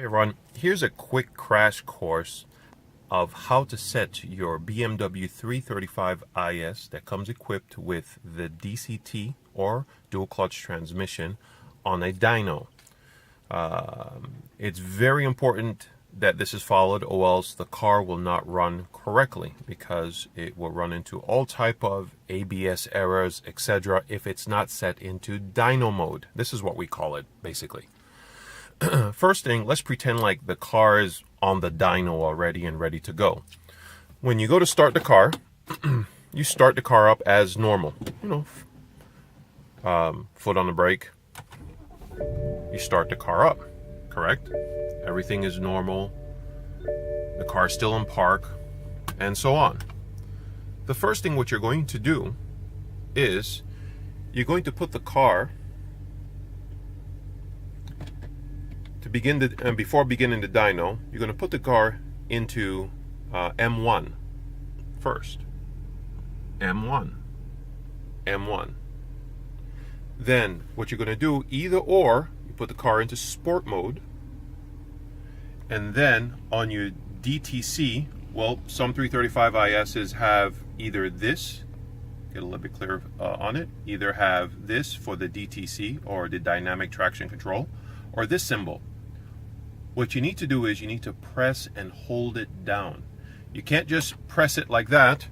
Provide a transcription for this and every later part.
Hey everyone, here's a quick crash course of how to set your BMW 335IS that comes equipped with the DCT or dual clutch transmission on a dyno. It's very important that this is followed, or else the car will not run correctly, because it will run into all type of ABS errors, etc. if it's not set into dyno mode. This is what we call it basically. First thing, let's pretend like the car is on the dyno already and ready to go. When you go to start the car, you start the car up as normal. Foot on the brake. You start the car up, correct? Everything is normal. The car is still in park, and so on. The first thing what you're going to do is you're going to put the car before beginning the dyno, you're going to put the car into M1 first. M1. Then what you're going to do, either or, you put the car into sport mode, and then on your DTC, well, some 335ISs have either this, get a little bit clearer on it, either have this for the DTC or the dynamic traction control, or this symbol. What you need to do is you need to press and hold it down. You can't just press it like that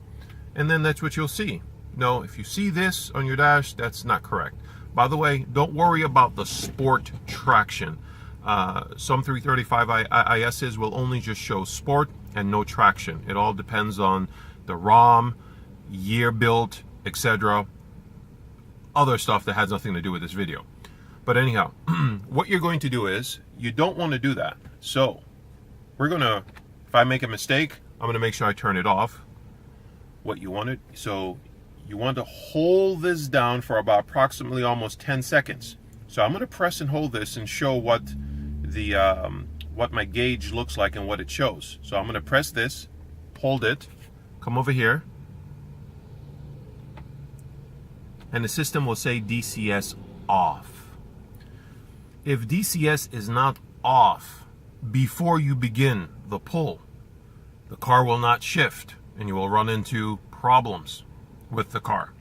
and then that's what you'll see. No, if you see this on your dash, that's not correct. By the way, don't worry about the sport traction. Some 335ISs will only just show sport and no traction. It all depends on the ROM, year built, etc. Other stuff that has nothing to do with this video. But anyhow, what you're going to do is, you don't want to do that. So, if I make a mistake, I'm going to make sure I turn it off. You want to hold this down for about approximately almost 10 seconds. So I'm going to press and hold this and show what my gauge looks like and what it shows. So I'm going to press this, hold it, come over here, and the system will say DCS off. If DCS is not off before you begin the pull, the car will not shift and you will run into problems with the car.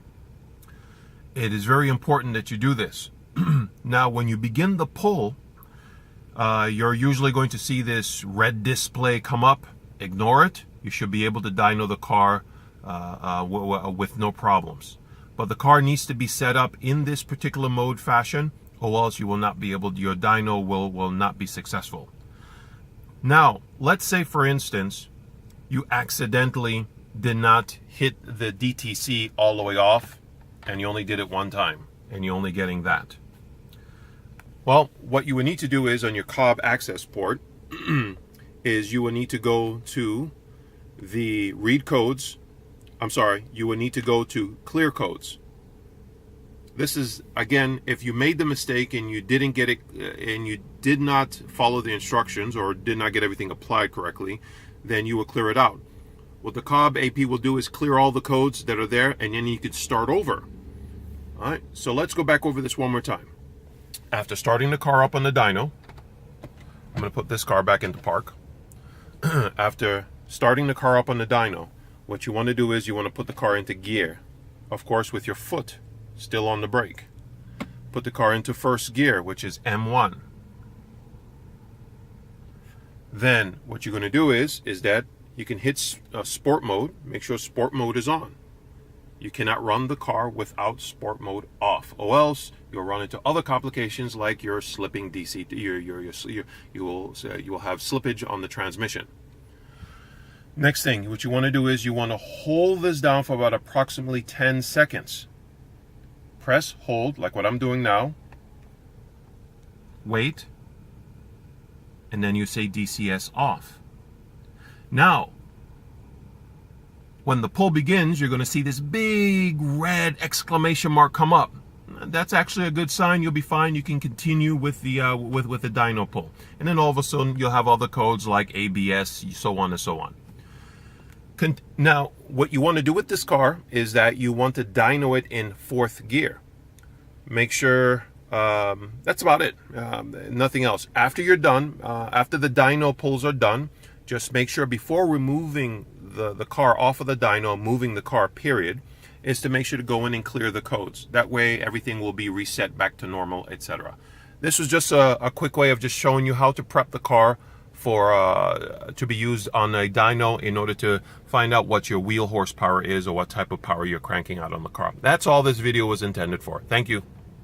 It is very important that you do this. Now, when you begin the pull, you're usually going to see this red display come up. Ignore it. You should be able to dyno the car with no problems. But the car needs to be set up in this particular mode fashion, or else you will not be able to, your dyno will not be successful. Now, let's say for instance, you accidentally did not hit the DTC all the way off, and you only did it one time, and you're only getting that. Well, what you would need to do is, on your cob access port, is you will need to go to the read codes. You will need to go to clear codes. This is, again, if you made the mistake and you didn't get it, and you did not follow the instructions or did not get everything applied correctly, then you will clear it out. What the cob AP will do is clear all the codes that are there, and then you could start over. All right, so let's go back over this one more time. After starting the car up on the dyno, I'm going to put this car back into park. After starting the car up on the dyno, what you want to do is you want to put the car into gear, of course with your foot still on the brake. Put the car into first gear, which is M1. Then what you're going to do is that you can hit sport mode. Make sure sport mode is on. You cannot run the car without sport mode off, or else you'll run into other complications like your slipping DCT. You will have slippage on the transmission. Next thing, what you want to do is you want to hold this down for about approximately 10 seconds. Press, hold, like what I'm doing now. Wait. And then you say DCS off. Now, when the pull begins, you're going to see this big red exclamation mark come up. That's actually a good sign. You'll be fine. You can continue with the dyno pull. And then all of a sudden, you'll have other codes like ABS, so on and so on. Now, what you want to do with this car is that you want to dyno it in fourth gear. Make sure That's about it. Nothing else. After you're done, after the dyno pulls are done, just make sure before removing the car off of the dyno, moving the car, period, is to make sure to go in and clear the codes. That way everything will be reset back to normal, etc. This was just a quick way of just showing you how to prep the car for to be used on a dyno in order to find out what your wheel horsepower is or what type of power you're cranking out on the car. That's all this video was intended for. Thank you.